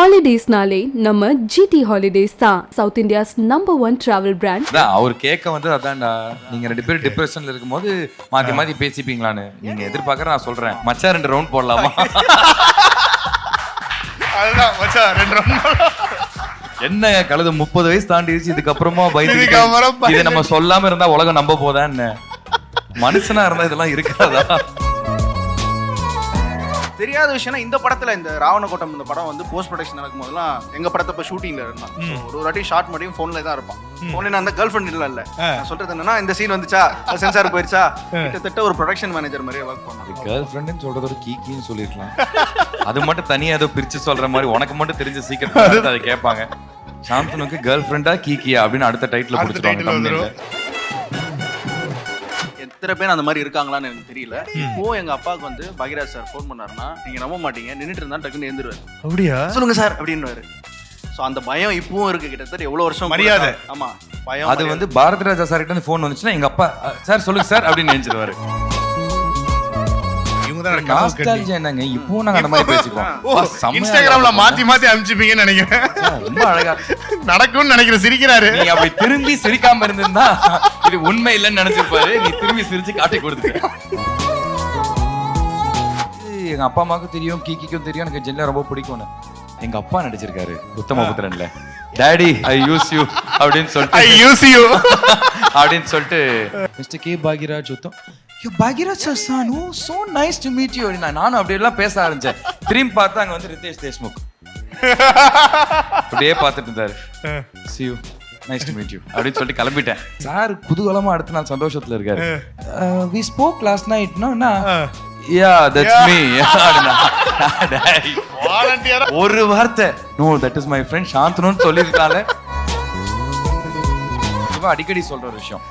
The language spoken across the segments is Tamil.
ஹாலிடேஸ்னாலே நம்ம ஜிடி ஹாலிடேஸ் தான், South India's number 1 travel brand. அவர் கேட்க வந்து அதான்டா, நீங்க 2 பேரும் டிப்ரெஷன்ல இருக்கும்போது மாத்தி மாத்தி பேசிப்பீங்களான்னு நீங்க எதிர்பார்க்கற. நான் சொல்றேன் மச்சா 2 ரவுண்ட் போடலாமா? அதுதான் மச்சான் 2 ரவுண்ட். என்ன கழுது 30 வயசு தாண்டிடுச்சு, இதுக்கப்புறமா பயந்து இதை நம்ம சொல்லாம இருந்தா உலகம் நம்ப போதா என்ன? மனுஷனா இருந்தா இதெல்லாம் இருக்காதா? தெரியாத விஷயம்னா இந்த படத்துல இந்த ராவணகோட்டம் இந்த படம் வந்து போஸ்ட் ப்ரொடக்ஷன் நடக்கும் போதெல்லாம் எங்க படத்தை இப்போ ஷூட்டிங்ல இருந்தான். ஒரு வாட்டி ஷார்ட் மட்டும் போன்ல தான் இருப்பான். போன்ல அந்த கேர்ள் ஃப்ரெண்ட் இல்ல நான் சொல்றது என்னன்னா, இந்த சீன் வந்துச்சா சென்சார் போயிருச்சா, கிட்டத்தட்ட ஒரு ப்ரொடக்ஷன் மேனேஜர் மாதிரியே ஒர்க் பண்ணான். கேர்ள் ஃப்ரெண்ட்னு சொல்றது ஒரு கீக்கின்னு சொல்லிருக்கலாம். அது மட்டும் தனியா ஏதோ பிரிச்சு சொல்ற மாதிரி உனக்கு மட்டும் தெரிஞ்ச சீக்கிரம் அதை கேட்பாங்க. சாந்தனுக்கு கேர்ள் ஃப்ரெண்டா கீக்கியா அப்படின்னு அடுத்த டைட்டில் கொடுத்துருவாங்க. எத்தனை பேர் அந்த மாதிரி இருக்காங்களான்னு எனக்கு தெரியல. இப்போ எங்க அப்பாவுக்கு வந்து பாக்யராஜ் சார் ஃபோன் பண்ணாருன்னா நீங்க நம்ப மாட்டீங்க, நின்றுட்டு இருந்தா டக்குன்னு எழுந்துருவாரு. அப்படியா? சொல்லுங்க சார் அப்படின்னுவாரு. ஸோ அந்த பயம் இப்பவும் இருக்கு. கிட்டத்தட்ட எவ்வளவு வருஷம் மரியாதை. ஆமா, பயம். அது வந்து பாரதி ராஜா சார் கிட்ட ஃபோன் வந்துச்சுன்னா எங்க அப்பா சார் சொல்லுங்க சார் அப்படின்னு நினைச்சிருவாரு. என்னங்க இப்போ நாங்க அந்த மாதிரி பேசிப்போம். இன்ஸ்டாகிராம்ல மாத்தி மாத்தி அனுப்பிச்சிப்பீங்கன்னு நினைக்கிறேன். ரொம்ப அழகா நடக்கும்னு நினைக்கிறேன். சிரிக்கிறாரு. நீ அப்படி திரும்பி சிரிக்காம இருந்திருந்தா இது உண்மை இல்லைன்னு நினைச்சிருப்பாரு. நீ திரும்பி சிரிச்சு காட்டி கொடுத்துட்ட. எங்க அப்பா அம்மாவுக்கும் தெரியும், கீக்கிக்கும் தெரியும் எனக்கு ஜென்ல ரொம்ப பிடிக்கும்னு. எங்க அப்பா நடிச்சிருக்காரு உத்தமபுத்திரன்ல. டாடி ஐ யூஸ் யூ அப்படின்னு சொல்லிட்டு ஐ யூஸ் யூ அப்படின்னு சொல்லிட்டு மிஸ்டர் கே பாக்யராஜ் உத்தம் யோ பாக்யராஜ் சார் சான் oh so nice to meet you அப்படின்னா நானும் அப்படியே எல்லாம் பேச ஆரம்பிச்சேன். திரும்பி பார்த்தா அங்க வந்து ரிதேஷ் தேஷ்முக் அப்படியே பார்த்துட்டு இருந்தாரு. see you nice to meet you அப்படின்னு சொல்லிட்டு கிளம்பிட்டேன். சார் குதூகலமா அடுத்த நாள் சந்தோஷத்துல இருக்காரு. we spoke last night no yeah that's me வாலண்டியரா ஒரு வார்த்தை no that is my friend சாந்தனுன்னு சொல்லிருக்கால. இவன் அடிக்கடி சொல்ற ஒரு விஷயம்,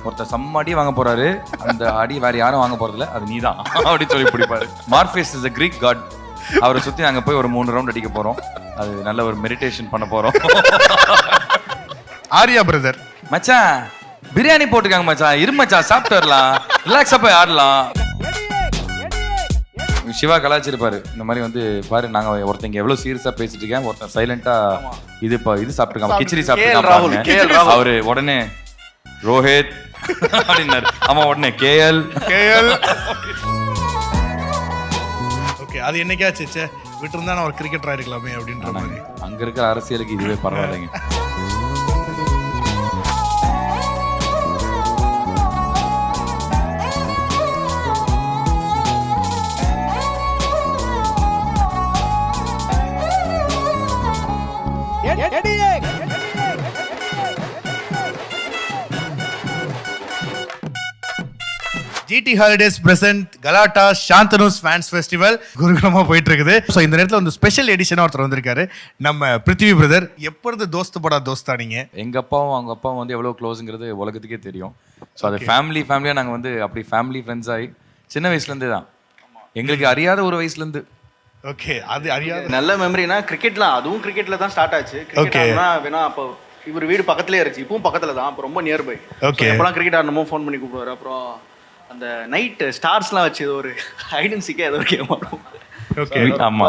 ஒருத்தர் செம்ம அடி வாங்க போறாரு, அந்த அடி வேற யாரும் வாங்க போறது இல்ல, அது நீதான் அப்படின்னு சொல்லி பிடிப்பாரு. மார்ஃபேஸ் இஸ் a Greek god. அவரை சுத்தி நாங்க போய் ஒரு 3 ரவுண்ட் அடிக்க போறோம். அது நல்ல ஒரு மெடிடேஷன் பண்ண போறோம். ஆரியா பிரதர் மச்சான் பிரியாணி போட்டுருக்காங்க மச்சான், இரு மச்சான் சாப்பிட்டு வரலாம், ரிலாக்ஸா போய் ஆடலாம். சிவா கலாச்சிருப்பாரு இந்த மாதிரி வந்து பாரு, நாங்க ஒருத்தங்க எவ்வளவு சீரியஸா பேசிட்டு இருக்கேன், ஒருத்தன் சைலண்டா இது சாப்பிட்டுருக்காங்க, கிச்சடி சாப்பிட்டுருக்காங்க. அவரு உடனே ரோஹித் அப்படின்னாரு. ஆமா உடனே கேஎல். ஓகே, அது என்னைக்காச்சு விட்டு இருந்தா நான் ஒரு கிரிக்கெட்டரா இருக்கலாமே அப்படின்ற மாதிரி. அங்க இருக்கிற அரசியலுக்கு இதுவே பரவாயில்லைங்க. ஜிடி ஹாலிடேஸ் பிரசன்ட் கலாட்டா சாந்தனுஸ் ஃபேன்ஸ் ஃபெஸ்டிவல் குருகுலமா போயிட்டு இருக்குது. ஸோ இந்த நேரத்தில் வந்து ஸ்பெஷல் எடிஷனாக ஒருத்தர் வந்திருக்காரு, நம்ம பிருத்திவி பிரதர். எப்பொழுது தோஸ்து படா தோஸ்தா நீங்க? எங்க அப்பாவும் அவங்க அப்பாவும் வந்து எவ்வளவு க்ளோஸுங்கிறது உலகத்துக்கே தெரியும். ஸோ அது ஃபேமிலியா நாங்கள் வந்து அப்படி ஃபேமிலி ஃப்ரெண்ட்ஸ் ஆகி சின்ன வயசுலேருந்தே தான், எங்களுக்கு அறியாத ஒரு வயசுலேருந்து. ஓகே, அது அறியாத நல்ல மெமரினா கிரிக்கெட்லாம், அதுவும் கிரிக்கெட்ல தான் ஸ்டார்ட் ஆச்சு. கிரிக்கெட்னா வேணா அப்போ இவர் வீடு பக்கத்துலேயே இருந்துச்சு, இப்பவும் பக்கத்துல தான், அப்போ ரொம்ப நியர்பை. ஓகே, எப்போலாம் கிரிக்கெட் ஆடணுமோ ஃபோன் பண்ணி கூப்பிடுவாரு. அப்புறம் அந்த நைட் ஸ்டார்ஸ்லாம் வச்சு ஒரு ஹைட் அண்ட் சீக்கே ஏதோ ஒரு கேம் ஆடுவோம். ஓகே, ஆமா,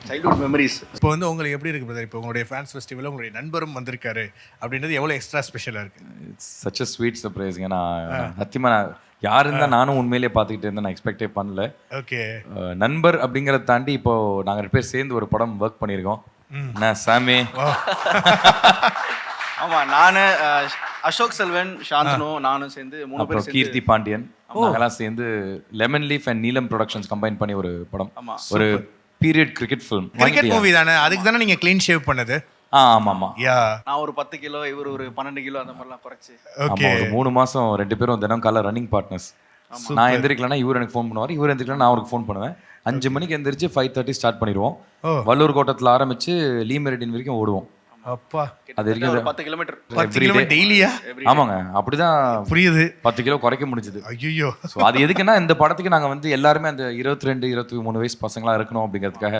சைல்ட்ஹுட் மெமரிஸ். இப்போ வந்து உங்களுக்கு எப்படி இருக்கு பிரதர்? இப்போ உங்களுடைய ஃபேன்ஸ் ஃபெஸ்டிவலில் உங்களுடைய நண்பரும் வந்திருக்காரு அப்படின்றது எவ்வளோ எக்ஸ்ட்ரா ஸ்பெஷலாக இருக்கு? It's such a sweet surprise. ஏன்னா சத்தியமா யார் இருந்தால் நானும் உண்மையிலேயே பார்த்துக்கிட்டு இருந்தேன், நான் எக்ஸ்பெக்டே பண்ணல. ஓகே, நண்பர் அப்படிங்கிறத தாண்டி இப்போ நாங்கள் 2 பேர் சேர்ந்து ஒரு படம் ஒர்க் பண்ணியிருக்கோம். என்ன சாமி? ஆமா, நானு அசோக் செல்வன், சாந்தனு, நானும் சேர்ந்து 3 பேர், கீர்த்தி பாண்டியன், நாங்கெல்லாம் சேர்ந்து லெமன் லீஃப் அண்ட் நீலம் ப்ரொடக்ஷன்ஸ் கம்பைன் பண்ணி ஒரு படம், ஒரு period cricket film. Cricket movie தானே? அதுக்கு தானே நீங்க க்ளீன் ஷேவ் பண்ணது? ஆமாமா. நான் ஒரு 10 கிலோ, இவர் ஒரு 12 கிலோ அந்த மாதிரிலாம் குறைச்சு. ஆமா, ஒரு 3 மாசம் 2 பேரும் தினம் காலை ரன்னிங் பார்ட்னர்ஸ். நான் எந்திரிக்கலன்னா இவர் எனக்கு ஃபோன் பண்ணுவார், இவர் எந்திரிக்கலாம் நான் அவருக்கு ஃபோன் பண்ணுவேன். 5 மணிக்கு எந்திரிச்சு 5:30 ஸ்டார்ட் பண்ணிடுவோம். வள்ளூர் கோட்டத்தில் ஆரம்பிச்சு லீ மெரிடியன் வரைக்கும் ஓடுவோம். அப்பா, அது இருக்குது 10 கிலோமீட்டர் டெய்லியா? ஆமாங்க, அப்படிதான். புரியுது, 10 கிலோ குறைக்க முடிஞ்சது. ஐயோ, அது எதுக்குன்னா இந்த படத்துக்கு நாங்க வந்து எல்லாருமே அந்த 22, 23 வயசு பசங்களா இருக்கணும் அப்படிங்கிறதுக்காக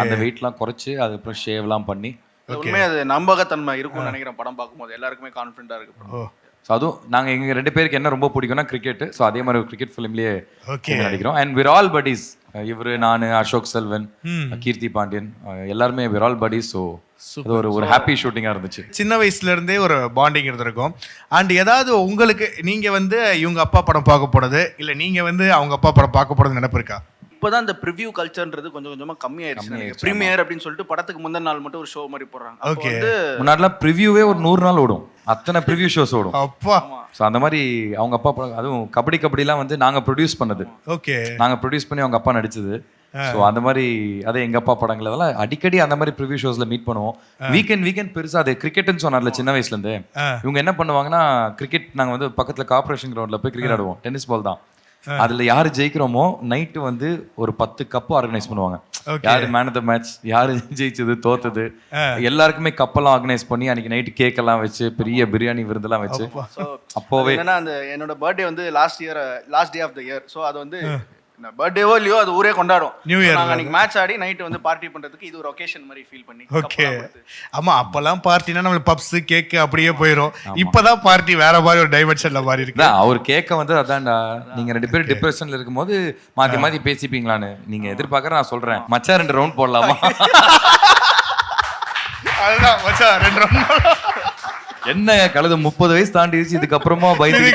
அந்த வெயிட்லாம் குறைச்சு அதுக்கப்புறம் ஷேவ்லாம் பண்ணி. உண்மையா அது நம்பகத்தன்மை இருக்கும்னு நினைக்கிறேன். படம் பார்க்கும்போது எல்லாருக்குமே கான்ஃபிடென்ட்டா இருக்கு. ஸோ அதுவும் நாங்கள் எங்கள் 2 பேருக்கு என்ன ரொம்ப பிடிக்கும்னா கிரிக்கெட். ஸோ அதே மாதிரி ஒரு கிரிக்கெட் ஃபிலிம்லேயே நடிக்கிறோம். And we're all buddies. இவர், நான், அசோக் செல்வன், கீர்த்தி பாண்டியன், எல்லாருமே we're all buddies. ஸோ அது ஒரு ஹாப்பி ஷூட்டிங்காக இருந்துச்சு. சின்ன வயசுல இருந்தே ஒரு பாண்டிங் இருந்திருக்கும். அண்ட் ஏதாவது உங்களுக்கு நீங்க வந்து இவங்க அப்பா படம் பார்க்க போறது இல்ல நீங்க வந்து அவங்க அப்பா படம் பார்க்க போறது நினைப்பு இருக்கா? இப்போதான் இந்த ப்ரிவ்யூ கல்ச்சர்ன்றது கொஞ்சம் கொஞ்சமா கம்மியாயிருச்சு. ப்ரீமியர் அப்படின்னு சொல்லிட்டு படத்துக்கு முந்தின நாள் மட்டும் ஒரு ஷோ மாதிரி போடுறாங்க. ஓகே. முன்னாடிலாம் ப்ரிவ்யூவே ஒரு 100 நாள் ஓடும். அத்தனை ப்ரிவ்யூ ஷோஸ் ஓடும். அப்பா. ஸோ அந்த மாதிரி அவங்க அப்பா அதுவும் கபடிலாம் வந்து நாங்கள் ப்ரொடியூஸ் பண்ணது. ஓகே. நாங்கள் ப்ரொடியூஸ் பண்ணி அவங்க அப்பா நடிச்சது. ஸோ அந்த மாதிரி அதே எங்கள் அப்பா படங்கள் அதெல்லாம் அடிக்கடி அந்த மாதிரி ப்ரிவ்யூ ஷோஸில் மீட் பண்ணுவோம். வீக்கெண்ட் பெருசாக அது கிரிக்கெட்னு சொன்னார்ல சின்ன வயசுலேருந்து. இவங்க என்ன பண்ணுவாங்கன்னா கிரிக்கெட் நாங்கள் வந்து பக்கத்தில் கார்பரேஷன் கிரவுண்டில் போய் கிரிக்கெட் ஆடுவோம். டென்னிஸ் பால் தான். அதில் யார் ஜெயிக்கிறோமோ நைட்டு வந்து ஒரு 10 கப்பு ஆர்கனைஸ் பண்ணுவாங்க. யார் மேன் ஆஃப் த மேட்ச், யார் ஜெயிச்சது தோத்தது எல்லாருக்குமே கப்பெல்லாம் ஆர்கனைஸ் பண்ணி அன்னைக்கு நைட்டு கேக் எல்லாம் வச்சு பெரிய பிரியாணி விருந்தெல்லாம் வச்சு அப்போவே என்னன்னா அந்த என்னோட பர்த்டே வந்து last day of the year. So அது வந்து பர்த்டேவோ இல்லையோ அது ஊரே கொண்டாடும். நியூ இயர் நாங்கள் அன்னைக்கு மேட்ச் ஆடி நைட்டு வந்து பார்ட்டி பண்றதுக்கு இது ஒரு ஒகேஷன் மாதிரி ஃபீல் பண்ணி. ஓகே. ஆமா, அப்பெல்லாம் பார்ட்டினா நம்ம பப்ஸ் கேக் அப்படியே போயிடும். இப்பதான் பார்ட்டி வேற மாதிரி ஒரு டைமென்ஷன்ல மாறி இருக்கு. அவர் கேட்க வந்து அதான்டா, நீங்க 2 பேரும் டிப்ரெஷன்ல இருக்கும்போது மாத்தி பேசிப்பீங்களான்னு நீங்க எதிர்பார்க்கற. நான் சொல்றேன் மச்சா 2 ரவுண்ட் போடலாமா? அதுதான் மச்சான் 2 ரவுண்ட். என்ன கழுது 30 வயசு தாண்டிடுச்சு, இதுக்கப்புறமா பயந்து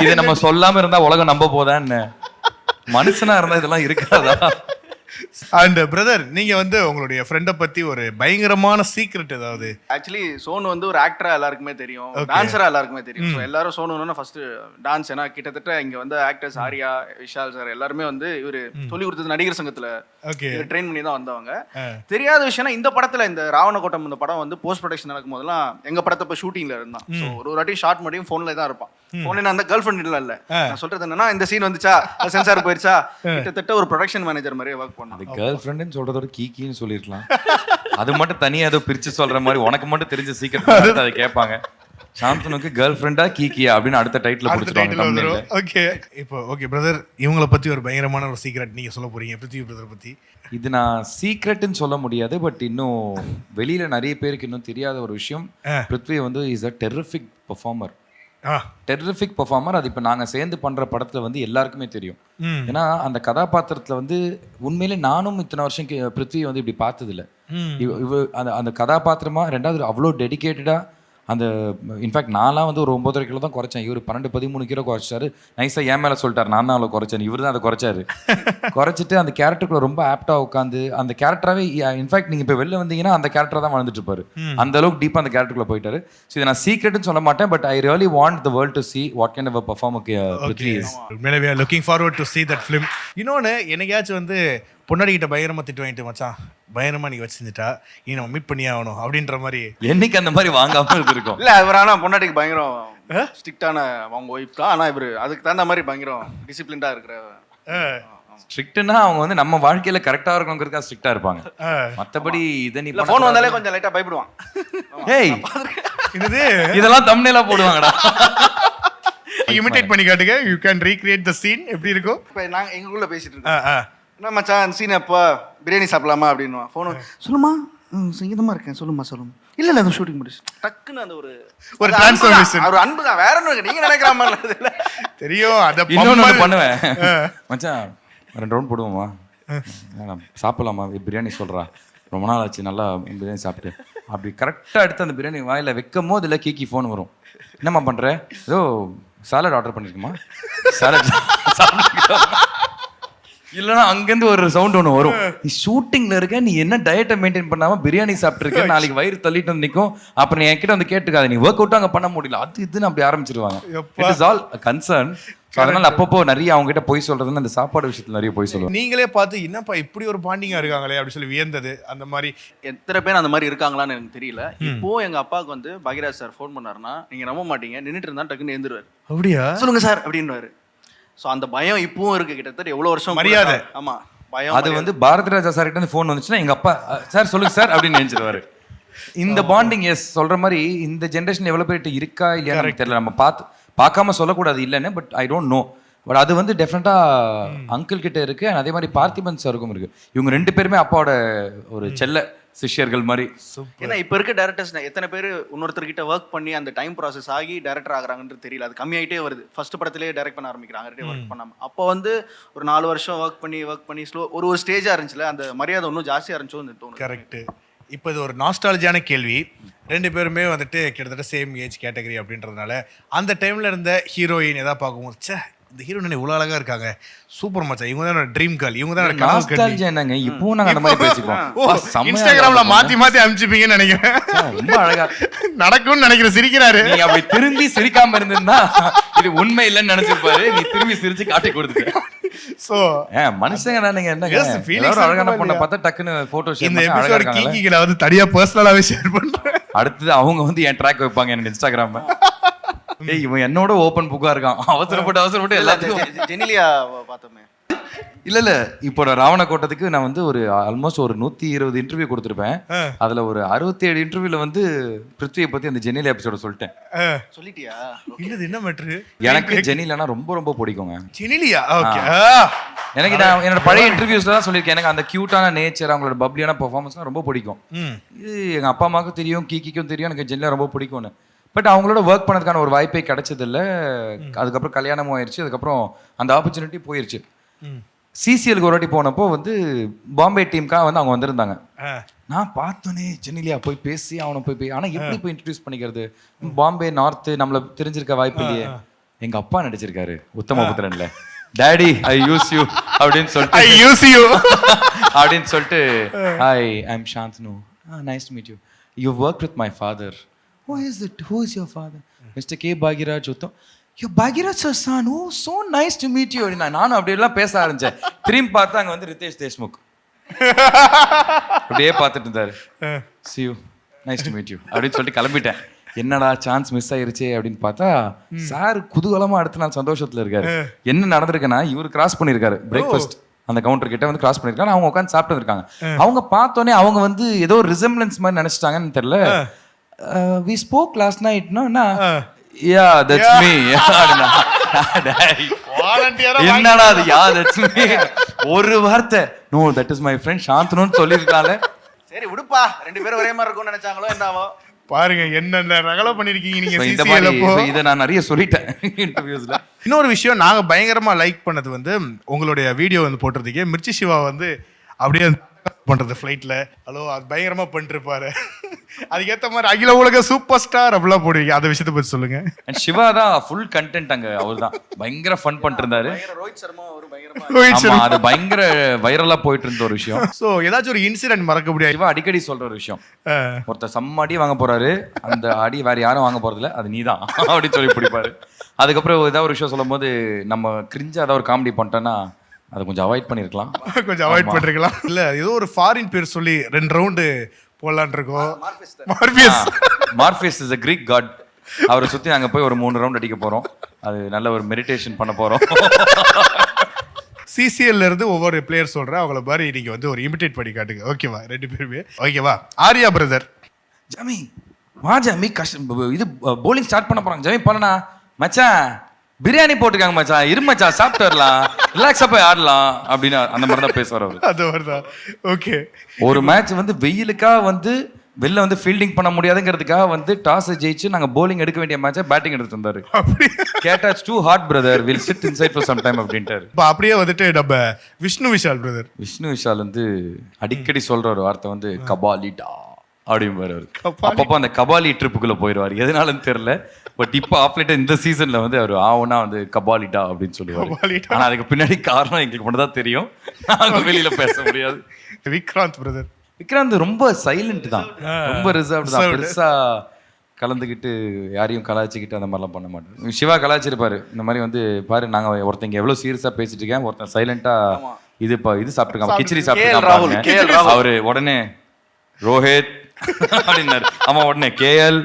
இதை நம்ம சொல்லாம இருந்தா உலகம் நம்ப போதான்னு. மனுஷனா இருந்தா இதெல்லாம் இருக்காதா? அண்ட் பிரதர், நீங்க வந்து உங்களுடைய ஃப்ரெண்டை பத்தி ஒரு பயங்கரமான சீக்ரெட் ஏதாவது? ஆக்சுவலி சோனு வந்து ஒரு ஆக்டரா எல்லாருக்குமே தெரியும், டான்சரா எல்லாருக்குமே தெரியும். ஸோ எல்லாரும் சோனுன்னா ஃபர்ஸ்ட் டான்ஸ். ஏன்னா கிட்டத்தட்ட இங்க வந்து ஆக்டர்ஸ் ஆர்யா, விஷால் சார் எல்லாருமே வந்து இவரு சொல்லி கொடுத்தது நடிகர் சங்கத்துல ட்ரெயின் பண்ணி தான் வந்தவங்க. தெரியாத விஷயம்னா இந்த படத்துல இந்த ராவணகோட்டம் இந்த படம் வந்து போஸ்ட் ப்ரொடக்ஷன் நடக்கும் போதெல்லாம் எங்க படத்தை இப்போ ஷூட்டிங்ல இருந்தான். ஸோ ஒரு வாட்டி ஷார்ட் மட்டும் ஃபோன்ல தான் இருப்பான். ஃபோன்ல அந்த கேர்ள் ஃப்ரெண்ட் இல்ல. நான் சொல்றது என்னன்னா இந்த சீன் வந்துச்சா சென்சார் போயிருச்சா, கிட்டத்தட்ட ஒரு ப்ரொடக்ஷன் மேனேஜர் மாதிரியே ஒர்க் பண்ணான். அது கேர்ள் ஃப்ரெண்ட்னு சொல்றதோட கீக்கின்னு சொல்லிருக்கலாம். அது மட்டும் தனியா ஏதோ பிரிச்சு சொல்ற மாதிரி உனக்கு மட்டும் தெரிஞ்ச சீக்கிரம் அதை கேட்பாங்க. சாந்தனுக்கு கேர்ள் ஃப்ரெண்டா கீக்கியா அப்படின்னு அடுத்த டைட்டில் கொடுத்துருவாங்க. ஓகே. இப்போ ஓகே பிரதர், இவங்கள பத்தி ஒரு பயங்கரமான ஒரு சீக்ரெட் நீங்க சொல்ல போறீங்க பிருத்திவி பிரதர் பத்தி. இது நான் சீக்ரெட்னு சொல்ல முடியாது, பட் இன்னும் வெளியில நிறைய பேருக்கு இன்னும் தெரியாத ஒரு விஷயம். பிருத்வி வந்து is a terrific performer. Terrific performer. அது இப்போ நாங்கள் சேர்ந்து பண்ணுற படத்தில் வந்து எல்லாருக்குமே தெரியும். ஏன்னா அந்த கதாபாத்திரத்தில் வந்து உண்மையிலே நானும் இத்தனை வருஷம் பிருத்வி வந்து இப்படி பார்த்ததில்ல. அந்த கதாபாத்திரமா 2வது அவ்வளோ டெடிக்கேட்டடாக அந்த இன்ஃபேக்ட் நான்லாம் வந்து ஒரு 9.5 கிலோ தான் குறைச்சேன். இவர் 12-13 கிலோ குறைச்சாரு. நைஸாக ஏன் மேலே சொல்லிட்டார், நான் தான் அவ்வளோ குறைச்சேன், இவர் தான் அதை குறைச்சாரு. குறைச்சிட்டு அந்த கேரக்டருக்குள்ள ரொம்ப ஆப்டாக உட்காந்து அந்த கேரக்டராகவே இன்ஃபேக்ட் நீங்கள் இப்போ வெளில வந்தீங்கன்னா அந்த கேரக்டர் தான் வாழ்ந்துட்டு இருப்பாரு. அந்த அளவுக்கு டீப்பாக அந்த கேரக்டருக்குள்ள போயிட்டாரு. ஸோ இதை நான் சீக்ரெட்னு சொல்ல மாட்டேன், but I really want the world to see what kind of a performer Prithvi is. We are looking forward to see that film. இன்னொன்று என்னைக்காச்சும் வந்து பொன்னாடிக்கிட்ட பயங்கரமா திட்டு வாங்கிட்டு மச்சான் பயங்கரமா நீ வச்சிருந்துட்டா நீ நம்ம மீட் பண்ணி ஆகணும் அப்படின்ற மாதிரி என்னைக்கு அந்த மாதிரி வாங்காம இருந்திருக்கும்? இல்ல அவர் ஆனா பொன்னாடிக்கு பயங்கரம் ஸ்ட்ரிக்டான அவங்க ஒய்ஃப் தான். ஆனா இவர் அதுக்கு தகுந்த மாதிரி பயங்கரம் டிசிப்ளின்டா இருக்கிற. ஸ்ட்ரிக்ட்னா அவங்க வந்து நம்ம வாழ்க்கையில கரெக்டா இருக்கணுங்கிறதுக்காக ஸ்ட்ரிக்டா இருப்பாங்க. மத்தபடி இதை நீ ஃபோன் வந்தாலே கொஞ்சம் லைட்டா பயப்படுவான். ஏய் இது இதெல்லாம் தம்ப்நெயிலா போடுவாங்கடா. இமிடேட் பண்ணி காட்டுங்க, you can recreate the scene. எப்படி இருக்கும்? இப்போ நாங்க எங்களுக்குள்ள பேசிட்டு இருக்கோம். என்ன மச்சான் அந்த சீன் அப்போ பிரியாணி சாப்பிடலாமா அப்படின்னு ஃபோன் சொல்லுமா சங்கீதமா இருக்கேன் சொல்லுமா இல்ல அந்த ஷூட்டிங் முடிச்சு டக்குன்னு அந்த ஒரு டிரான்ஸ்ஃபர்மேஷன் ஒரு அன்பு தான், வேற ஒண்ணு நீங்க நினைக்கிற மாதிரி தெரியும். அத இன்னொன்னு பண்ணுவேன் மச்சான் 2 ரவுண்ட் போடுவோமா, சாப்பிடலாமா, பிரியாணி சொல்றா, ரொம்ப நாள் ஆச்சு நல்லா பிரியாணி சாப்பிட்டு அப்படி கரெக்டாக எடுத்து அந்த பிரியாணி வாயில் வைக்கும் போது இல்லை கீக்கி ஃபோன் வரும். என்னம்மா பண்ணுற, ஏதோ சாலட் ஆர்டர் பண்ணியிருக்குமா, சாலட் இல்லைன்னா அங்கேருந்து ஒரு சவுண்ட் ஒன்று வரும், நீ ஷூட்டிங்கில் இருக்க, நீ என்ன டயட்டை மெயின்டைன் பண்ணாமல் பிரியாணி சாப்பிட்ருக்க, நாளைக்கு வயிறு தள்ளிட்டு வந்து நிற்கும், அப்புறம் நீ என்கிட்ட வந்து கேட்டுக்காது, நீ ஒர்க் அவுட்டும் அங்கே பண்ண முடியல, அது இதுன்னு அப்படி ஆரம்பிச்சிருவாங்க. It is all concern. அதனால அப்பப்போ நிறைய அவங்க கிட்ட போய் சொல்றதுன்னு அந்த சாப்பாடு விஷயத்துல நிறைய போய் சொல்லுவாங்க. நீங்களே பார்த்து என்னப்பா இப்படி ஒரு பாண்டிங்கா இருக்காங்களே அப்படி சொல்லி வியந்தது அந்த மாதிரி எத்தனை பேர் அந்த மாதிரி இருக்காங்களான்னு எனக்கு தெரியல. இப்போ எங்க அப்பாவுக்கு வந்து பாக்யராஜ் சார் ஃபோன் பண்ணாருன்னா நீங்க நம்ப மாட்டீங்க, நின்றுட்டு இருந்தா டக்குன்னு எழுந்துருவாரு. அப்படியா சொல்லுங்க சார் அப்படின்னுவாரு. ஸோ அந்த பயம் இப்பவும் இருக்கு, கிட்டத்தட்ட எவ்வளவு வருஷம் மரியாதை. ஆமா பயம். அது வந்து பாரதி ராஜா சார் கிட்ட ஃபோன் வந்துச்சுன்னா எங்க அப்பா சார் சொல்லுங்க சார் அப்படின்னு நினைச்சிருவாரு. இந்த பாண்டிங் எஸ் சொல்ற மாதிரி இந்த ஜென்ரேஷன் எவ்வளவு பேர்கிட்ட இருக்கா இல்லையான்னு தெரியல. நம்ம பார்க்காம சொல்லக்கூடாது இல்லைன்னு, but I don't know. But அது வந்து டெஃபினட்டாக அங்கிள் கிட்ட இருக்கு. அதே மாதிரி பார்த்திபன் சாருக்கும் இருக்கு. இவங்க 2 பேருமே அப்பாவோட ஒரு செல்ல சிஷ்யர்கள் மாதிரி. ஏன்னா இப்ப இருக்க டேரக்டர்ஸ் எத்தனை பேர் இன்னொருத்தர்கிட்ட ஒர்க் பண்ணி அந்த டைம் ப்ராசஸ் ஆகி டேரக்டர் ஆகுறாங்கன்றது தெரியல. அது கம்மியாயிட்டே வருது. ஃபர்ஸ்ட் படத்திலேயே டைரக்ட் பண்ண ஆரம்பிக்கிறாங்க ஒர்க் பண்ணாம. அப்போ வந்து ஒரு 4 வருஷம் ஒர்க் பண்ணி ஸ்லோ ஒரு ஸ்டேஜா இருந்துச்சுல, அந்த மரியாதை இன்னும் ஜாஸ்தியா இருந்துச்சோன்னு தோணுது. கரெக்ட். இப்போ இது ஒரு நாஸ்டாலஜியான கேள்வி. 2 பேருமே வந்துட்டு கிட்டத்தட்ட சேம் ஏஜ் கேட்டகரி அப்படின்றதுனால அந்த டைம்ல இருந்த ஹீரோயின் ஏதாவது பார்க்கும்போது ச்சே இந்த ஹீரோயின் இவ்வளோ அழகா இருக்காங்க, சூப்பர் மச்சான், இவங்க தான் ட்ரீம் கேர்ள், இவங்க தான் நாஸ்டால்ஜியா என்னங்க இப்பவும் நாங்க அந்த மாதிரி பேசிப்போம். இன்ஸ்டாகிராம்ல மாத்தி அனுப்பிச்சிப்பீங்கன்னு நினைக்கிறேன். ரொம்ப அழகா நடக்கும்னு நினைக்கிறேன். சிரிக்கிறாரு. நீ அப்படி திரும்பி சிரிக்காம இருந்திருந்தா இது உண்மை இல்லைன்னு நினைச்சிருப்பாரு. நீ திரும்பி சிரிச்சு காட்டி கொடுத்துட்ட. சோ மனுஷங்க தானேங்க, என்னங்க Yes, feelings எல்லாரும் அழகான இருக்குமா பொண்ணை இல்லையா? பார்த்தா டக்குன்னு போட்டோ ஷேர் இந்த பண்ணி அழகா எபிசோட் இருக்காங்க. கீக்கில வந்து தனியா பர்சனலாவே ஷேர் பண்றேன். அடுத்தது அவங்க வந்து என் ட்ராக் வைப்பாங்க எனக்கு இன்ஸ்டாகிராம். ஏய் இவன் என்னோட ஓபன் புக்கா இருக்கான். அவசரப்பட்டு எல்லாத்துக்கும் ஜெனிலியா பார்த்தோமே. இல்ல இப்போ நான் ராவணக்கோட்டத்துக்கு நான் வந்து ஒரு ஆல்மோஸ்ட் ஒரு 120 இன்டர்வியூ கொடுத்துருப்பேன். அதுல ஒரு 67 இன்டர்வியூல வந்து பிருத்வியை பத்தி அந்த ஜெனிலா எபிசோட சொல்லிட்டேன். சொல்லிட்டியா? இல்லது என்ன மேட்ரு? எனக்கு ஜெனிலானா ரொம்ப ரொம்ப பிடிக்குங்க. ஜெனிலியா? ஓகே. எனக்கு நான் என்னோட பழைய இன்டர்வியூஸ்ல தான் சொல்லியிருக்கேன். எனக்கு அந்த கியூட்டான நேச்சர், அவங்களோட பப்ளியான பெர்ஃபார்மன்ஸ்லாம் ரொம்ப பிடிக்கும். இது எங்க அப்பா அம்மாவுக்கும் தெரியும், கீக்கிக்கும் தெரியும் எனக்கு ஜெனிலா ரொம்ப பிடிக்கும்னு. பட் அவங்களோட ஒர்க் பண்ணதுக்கான ஒரு வாய்ப்பே கிடைச்சதில்ல. அதுக்கப்புறம் கல்யாணமும் ஆயிடுச்சு. அதுக்கப்புறம் அந்த ஆப்பர்ச்சுனிட்டி போயிருச்சு. சிசிஎலுக்கு ஒரு வாட்டி போனப்போ வந்து பாம்பே டீமுக்காக வந்து அவங்க வந்திருந்தாங்க. நான் பார்த்தோன்னே ஜெனிலியா போய் பேசி அவனை போய் ஆனால் எப்படி போய் இன்ட்ரடியூஸ் பண்ணிக்கிறது? பாம்பே நார்த்து நம்மளை தெரிஞ்சிருக்க வாய்ப்பு இல்லையே. எங்க அப்பா நடிச்சிருக்காரு உத்தமபுத்திரன்ல. டாடி ஐ யூஸ் யூ அப்படின்னு சொல்லிட்டு hi I am Shantanu, nice to meet you, you work with my father. Who is it? Who is your father? Mr. K. Bhagiraj Uttam. You're Bhagiraj's son. Oh, so nice to meet you. நானும் அப்படியெல்லாம் பேச ஆரம்பிச்சேன். திரும்பி பார்த்தா அங்க வந்து ரிதேஷ் தேஷ்முக் அப்படியே பார்த்துட்டு இருந்தாரு. See you. Nice to meet you அப்படின்னு சொல்லிட்டு கிளம்பிட்டேன். என்னடா சான்ஸ் மிஸ் ஆயிருச்சே அப்படின்னு பார்த்தா சார் குதூகலமா அடுத்த நாள் சந்தோஷத்துல இருக்காரு. என்ன நடந்திருக்குன்னா இவர் கிராஸ் பண்ணிருக்காரு பிரேக்ஃபாஸ்ட் அந்த கவுண்டர் கிட்ட வந்து கிராஸ் பண்ணிருக்காங்க. அவங்க உட்காந்து சாப்பிட்டு இருக்காங்க. அவங்க பார்த்தோன்னே அவங்க வந்து ஏதோ ரிசம்பிளன்ஸ் மாதிரி நினைச்சிட்டாங்கன்னு தெரியல. We spoke last night, no? Yeah, that's me. என்னடா அது? Yeah, that's me. ஒரு வார்த்தை no, that is my friend சாந்தனுன்னு சொல்லிருக்கால. சரி விடுப்பா, 2 பேரும் ஒரே மாதிரி இருக்கும்னு நினைச்சாங்களோ என்னவோ. பாருங்க என்னென்ன ரகலை பண்ணிருக்கீங்க நீங்க. இந்த மாதிரி இதை நான் நிறைய சொல்லிட்டேன் இன்டர்வியூஸ்ல. இன்னொரு விஷயம் நாங்க பயங்கரமா லைக் பண்ணது வந்து உங்களுடைய வீடியோ வந்து போட்டிருந்தீங்க. மிர்ச்சி சிவா வந்து அப்படியே பண்றது ஃபிளைட்ல. ஹலோ அது பயங்கரமா பண்ணிருப்பாரு. அதுக்கேற்ற மாதிரி அகில உலக சூப்பர் ஸ்டார் அப்படிலாம் போடுவீங்க. அந்த விஷயத்தை பத்தி சொல்லுங்க. சிவா தான் ஃபுல் கண்டென்ட் அங்க. அவர் தான் பயங்கர ஃபன் பண்ணிட்டு இருந்தாரு. ரோஹித் சர்மா ஒரு பயங்கரமா அது பயங்கர வைரலா போயிட்டு இருந்த ஒரு விஷயம். சோ ஏதாச்சும் ஒரு இன்சிடென்ட் மறக்க முடியாது? சிவா அடிக்கடி சொல்ற ஒரு விஷயம், ஒருத்தர் செம்ம அடி வாங்க போறாரு, அந்த அடி வேற யாரும் வாங்க போறது இல்ல, அது நீதான் அப்படின்னு சொல்லி பிடிப்பாரு. அதுக்கப்புறம் ஏதாவது ஒரு விஷயம் சொல்லும் போது நம்ம கிரிஞ்சா ஏதாவது ஒரு காமெடி பண்ணிட்டோம்னா அதை கொஞ்சம் அவாய்ட் பண்ணிருக்கலாம். கொஞ்சம் அவாய்ட் பண்ணிருக்கலாம். இல்ல ஏதோ ஒரு ஃபாரின் பேர் சொல்லி 2 ரவுண்டு போடலான் இருக்கோம். Morpheus is a Greek god. அவரை சுத்தி நாங்க போய் ஒரு 3 ரவுண்ட் அடிக்க போறோம். அது நல்ல ஒரு மெடிடேஷன் பண்ண போறோம். சிசிஎல்ல இருந்து ஒவ்வொரு பிளேயர் சொல்றேன், அவங்கள மாதிரி நீங்க வந்து ஒரு இமிடேட் பண்ணி காட்டுங்க. ஓகேவா? 2 பேருமே ஓகேவா? ஆர்யா பிரதர். ஜமி வா ஜமி, இது bowling ஸ்டார்ட் பண்ண போறாங்க. ஜமி பண்ணனா மச்சான் பிரியாணி போட்டுருக்காங்க மச்சான், இரு மச்சான் சாப்பிட்டு வரலாம், ரிலாக்ஸா போய் ஆடலாம் அப்படின்னு அந்த மாதிரி தான் பேசுவார் அவர். அது மாதிரிதான். ஓகே. ஒரு மேட்ச் வந்து வெயிலுக்காக வந்து வெளில வந்து ஃபீல்டிங் பண்ண முடியாதுங்கிறதுக்காக வந்து டாஸ் ஜெயிச்சு நாங்க bowling எடுக்க வேண்டிய மேட்சை பேட்டிங் எடுத்து வந்தாரு. கேட்டா too hot brother, will sit inside for some time அப்படின்ட்டாரு. இப்போ அப்படியே வந்துட்டு நம்ம விஷ்ணு விஷால் பிரதர். விஷ்ணு விஷால் வந்து அடிக்கடி சொல்ற ஒரு வார்த்தை வந்து கபாலிடா அப்படிம்பாரு. அப்பப்போ அந்த கபாலி ட்ரிப்புக்குள்ள போயிடுவார், எதனாலன்னு தெரியல. பட் இப்போ ஆப்லேட்டா இந்த சீசன்ல வந்து அவர் ஆவுனா வந்து கபாலிடா அப்படின்னு சொல்லுவாரு. ஆனா அதுக்கு பின்னாடி காரணம் எங்களுக்கு மட்டும் தான் தெரியும், நாங்க வெளியில பேச முடியாது. விக்ராந்த் பிரதர். விக்ராந்த் ரொம்ப சைலண்ட் தான், ரொம்ப ரிசர்வ்டு தான். பெருசா கலந்துக்கிட்டு யாரையும் கலாய்ச்சிக்கிட்டு அந்த மாதிரிலாம் பண்ண மாட்டாரு. சிவா கலாய்ச்சிருப்பாரு இந்த மாதிரி வந்து பாரு நாங்க ஒருத்தங்க எவ்வளவு சீரியஸா பேசிட்டு இருக்கேன், ஒருத்தன் சைலண்டா இது சாப்பிட்டுருக்கான், கிச்சடி சாப்பிட்டுருக்கான். அவரு உடனே ரோஹித் அப்படின்னாரு. ஆமா உடனே கேஎல்.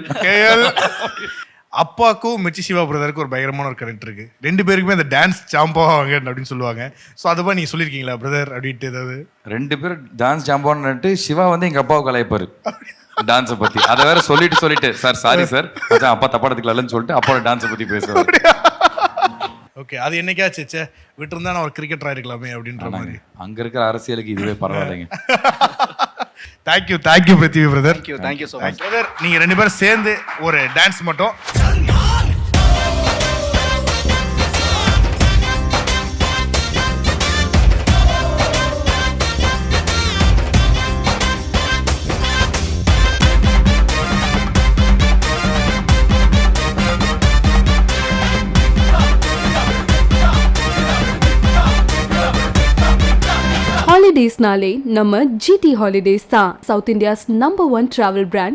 அப்பாக்கும் மிர்ச்சி சிவா பிரதருக்கு ஒரு பயங்கரமான ஒரு கரெக்ட் இருக்கு. 2 பேருக்குமே அந்த டான்ஸ் சாம்பாவாங்க அப்படின்னு சொல்லுவாங்க. ஸோ அதை மாதிரி நீங்க சொல்லியிருக்கீங்களா பிரதர் அப்படின்ட்டு? ஏதாவது 2 பேரும் டான்ஸ் சாம்பான்னு சிவா வந்து எங்க அப்பாவை கலாய்ப்பாரு டான்ஸை பத்தி. அதை வேற சொல்லிட்டு சார் சாரி சார் அப்பா தப்பா எடுத்துக்கலாம்னு சொல்லிட்டு அப்பாவோட டான்ஸை பத்தி பேசுவாரு. ஓகே, அது என்னைக்காச்சு விட்டு இருந்தா நான் ஒரு கிரிக்கெட்டரா இருக்கலாமே அப்படின்ற மாதிரி. அங்க இருக்கிற அரசியலுக்கு இதுவே பரவாயில்லைங்க. Thank you Prithvi brother. Thank you so much brother, நீங்க 2 பேரும் சேர்ந்து ஒரு டான்ஸ் மட்டும். ஹாலிடேஸ்னாலே நம்ம ஜிடி ஹாலிடேஸ் தான். South India's number 1 travel brand